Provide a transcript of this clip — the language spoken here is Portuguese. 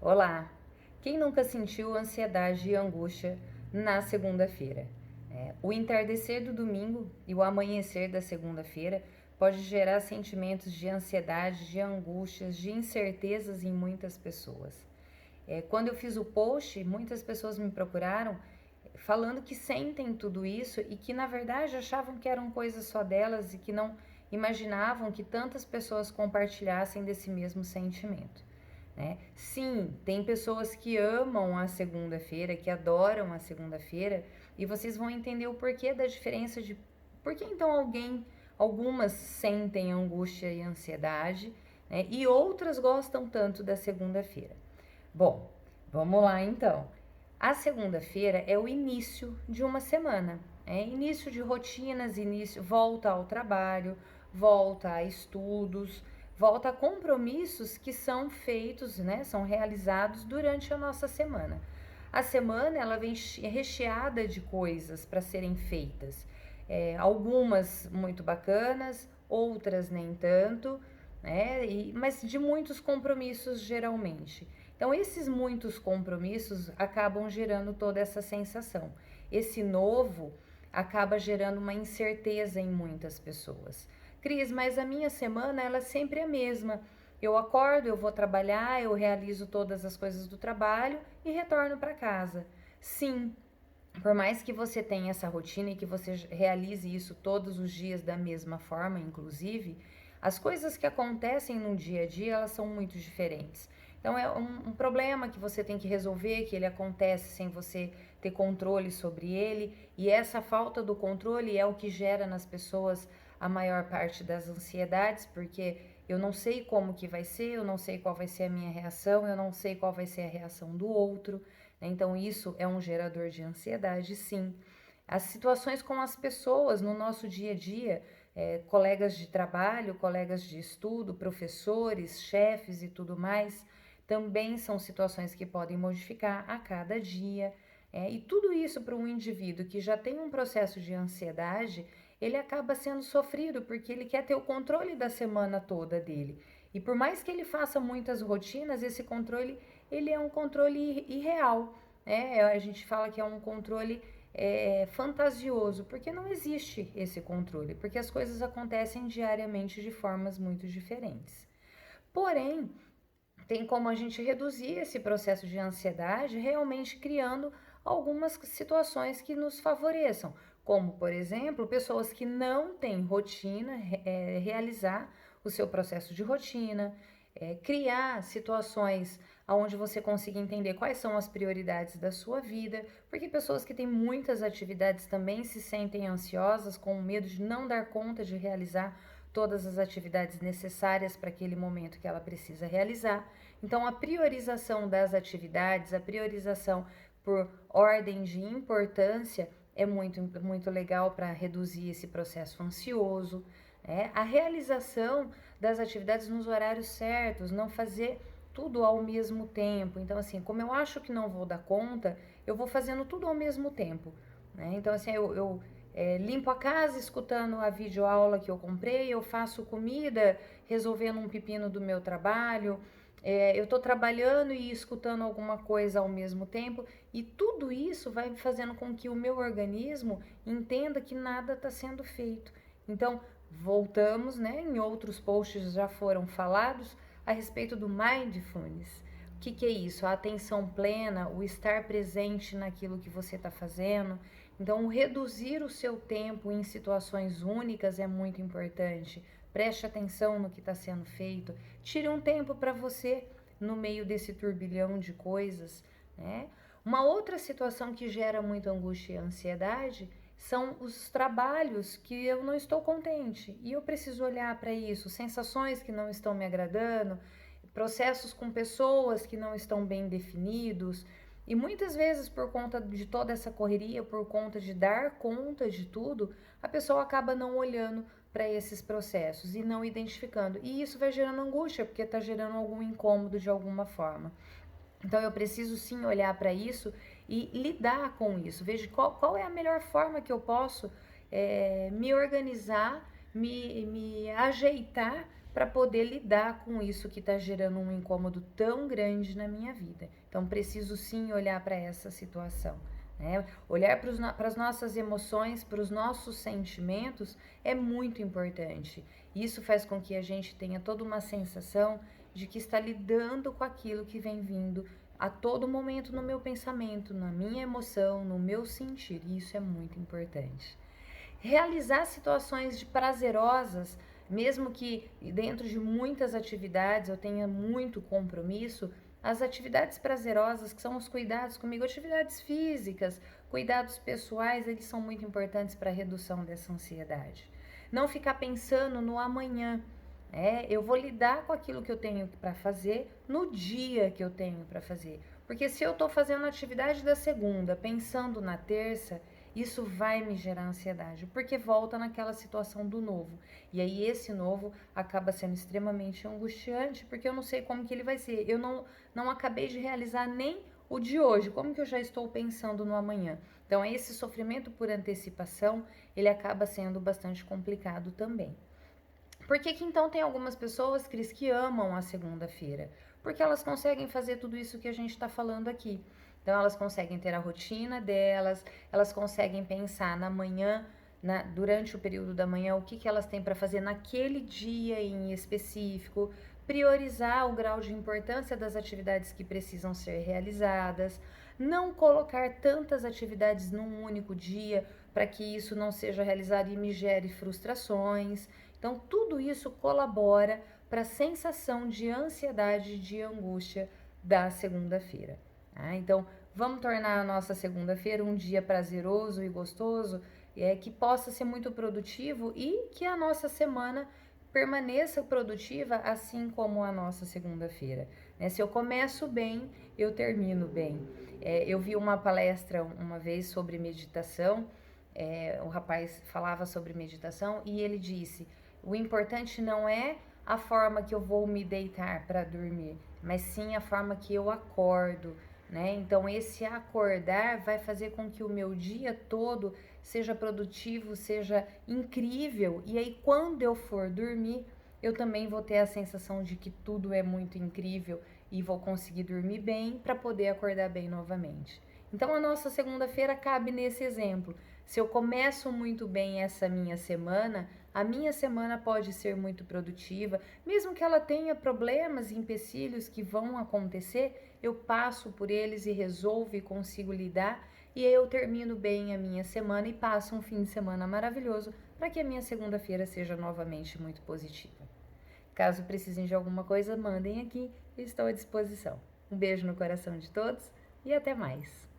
Olá! Quem nunca sentiu ansiedade e angústia na segunda-feira? O entardecer do domingo e o amanhecer da segunda-feira pode gerar sentimentos de ansiedade, de angústias, de incertezas em muitas pessoas. Quando eu fiz o post, muitas pessoas me procuraram falando que sentem tudo isso e que na verdade achavam que eram coisas só delas e que não imaginavam que tantas pessoas compartilhassem desse mesmo sentimento. Né? Sim, tem pessoas que amam a segunda-feira, que adoram a segunda-feira, e vocês vão entender o porquê da diferença de por que então algumas sentem angústia e ansiedade, né? E outras gostam tanto da segunda-feira. Bom, vamos lá então. A segunda-feira é o início de uma semana, é início de rotinas, início, volta ao trabalho, volta a estudos, volta a compromissos que são feitos, né, são realizados durante a nossa semana. A semana ela vem recheada de coisas para serem feitas, algumas muito bacanas, outras nem tanto, né, mas de muitos compromissos geralmente. Então, esses muitos compromissos acabam gerando toda essa sensação. Esse novo acaba gerando uma incerteza em muitas pessoas. Cris, mas a minha semana ela é sempre a mesma. Eu acordo, eu vou trabalhar, eu realizo todas as coisas do trabalho e retorno para casa. Sim, por mais que você tenha essa rotina e que você realize isso todos os dias da mesma forma, inclusive, as coisas que acontecem no dia a dia, elas são muito diferentes. Então é um problema que você tem que resolver, que ele acontece sem você ter controle sobre ele, e essa falta do controle é o que gera nas pessoas a maior parte das ansiedades, porque eu não sei como que vai ser, eu não sei qual vai ser a minha reação, eu não sei qual vai ser a reação do outro. Então, isso é um gerador de ansiedade, sim. As situações com as pessoas no nosso dia a dia, colegas de trabalho, colegas de estudo, professores, chefes e tudo mais, também são situações que podem modificar a cada dia. E tudo isso para um indivíduo que já tem um processo de ansiedade, ele acaba sendo sofrido porque ele quer ter o controle da semana toda dele. E por mais que ele faça muitas rotinas, esse controle ele é um controle irreal, né? A gente fala que é um controle fantasioso, porque não existe esse controle, porque as coisas acontecem diariamente de formas muito diferentes. Porém, tem como a gente reduzir esse processo de ansiedade realmente criando algumas situações que nos favoreçam, como, por exemplo, pessoas que não têm rotina, realizar o seu processo de rotina, criar situações onde você consiga entender quais são as prioridades da sua vida, porque pessoas que têm muitas atividades também se sentem ansiosas, com medo de não dar conta de realizar todas as atividades necessárias para aquele momento que ela precisa realizar. Então, a priorização das atividades, a priorização por ordem de importância é muito legal para reduzir esse processo ansioso. A realização das atividades nos horários certos, não fazer tudo ao mesmo tempo. Então, assim, como eu acho que não vou dar conta, eu vou fazendo tudo ao mesmo tempo. Então, assim, eu limpo a casa escutando a videoaula que eu comprei, eu faço comida resolvendo um pepino do meu trabalho, eu estou trabalhando e escutando alguma coisa ao mesmo tempo, e tudo isso vai fazendo com que o meu organismo entenda que nada está sendo feito. Então, voltamos, né? Em outros posts já foram falados a respeito do mindfulness. O que é isso? A atenção plena, o estar presente naquilo que você está fazendo. Então, reduzir o seu tempo em situações únicas é muito importante. Preste atenção no que está sendo feito. Tire um tempo para você no meio desse turbilhão de coisas, né? Uma outra situação que gera muita angústia e ansiedade são os trabalhos que eu não estou contente e eu preciso olhar para isso, sensações que não estão me agradando, processos com pessoas que não estão bem definidos. E muitas vezes, por conta de toda essa correria, por conta de dar conta de tudo, a pessoa acaba não olhando para esses processos e não identificando. E isso vai gerando angústia, porque está gerando algum incômodo de alguma forma. Então eu preciso sim olhar para isso e lidar com isso. Veja qual é a melhor forma que eu posso me organizar, me ajeitar para poder lidar com isso que está gerando um incômodo tão grande na minha vida. Então, preciso sim olhar para essa situação. Né? Olhar para as nossas emoções, para os nossos sentimentos é muito importante. Isso faz com que a gente tenha toda uma sensação de que está lidando com aquilo que vem vindo a todo momento no meu pensamento, na minha emoção, no meu sentir. E isso é muito importante. Realizar situações de prazerosas, mesmo que dentro de muitas atividades eu tenha muito compromisso, as atividades prazerosas, que são os cuidados comigo, atividades físicas, cuidados pessoais, eles são muito importantes para a redução dessa ansiedade. Não ficar pensando no amanhã. Eu vou lidar com aquilo que eu tenho para fazer no dia que eu tenho para fazer. Porque se eu estou fazendo a atividade da segunda, pensando na terça, isso vai me gerar ansiedade, porque volta naquela situação do novo. E aí esse novo acaba sendo extremamente angustiante, porque eu não sei como que ele vai ser. Eu não acabei de realizar nem o de hoje, como que eu já estou pensando no amanhã. Então esse sofrimento por antecipação, ele acaba sendo bastante complicado também. Por que que então tem algumas pessoas, Cris, que amam a segunda-feira? Porque elas conseguem fazer tudo isso que a gente está falando aqui. Então elas conseguem ter a rotina delas, elas conseguem pensar na manhã, durante o período da manhã, o que, que elas têm para fazer naquele dia em específico, priorizar o grau de importância das atividades que precisam ser realizadas, não colocar tantas atividades num único dia para que isso não seja realizado e me gere frustrações. Então, tudo isso colabora para a sensação de ansiedade, de angústia da segunda-feira. Tá? Então, vamos tornar a nossa segunda-feira um dia prazeroso e gostoso, que possa ser muito produtivo e que a nossa semana permaneça produtiva, assim como a nossa segunda-feira. Se eu começo bem, eu termino bem. Eu vi uma palestra uma vez sobre meditação, o rapaz falava sobre meditação e ele disse: o importante não é a forma que eu vou me deitar para dormir, mas sim a forma que eu acordo, né? Então esse acordar vai fazer com que o meu dia todo seja produtivo, seja incrível. E aí quando eu for dormir, eu também vou ter a sensação de que tudo é muito incrível e vou conseguir dormir bem para poder acordar bem novamente. Então a nossa segunda-feira cabe nesse exemplo. Se eu começo muito bem essa minha semana, a minha semana pode ser muito produtiva, mesmo que ela tenha problemas e empecilhos que vão acontecer, eu passo por eles e resolvo e consigo lidar, e aí eu termino bem a minha semana e passo um fim de semana maravilhoso para que a minha segunda-feira seja novamente muito positiva. Caso precisem de alguma coisa, mandem aqui, estou à disposição. Um beijo no coração de todos e até mais!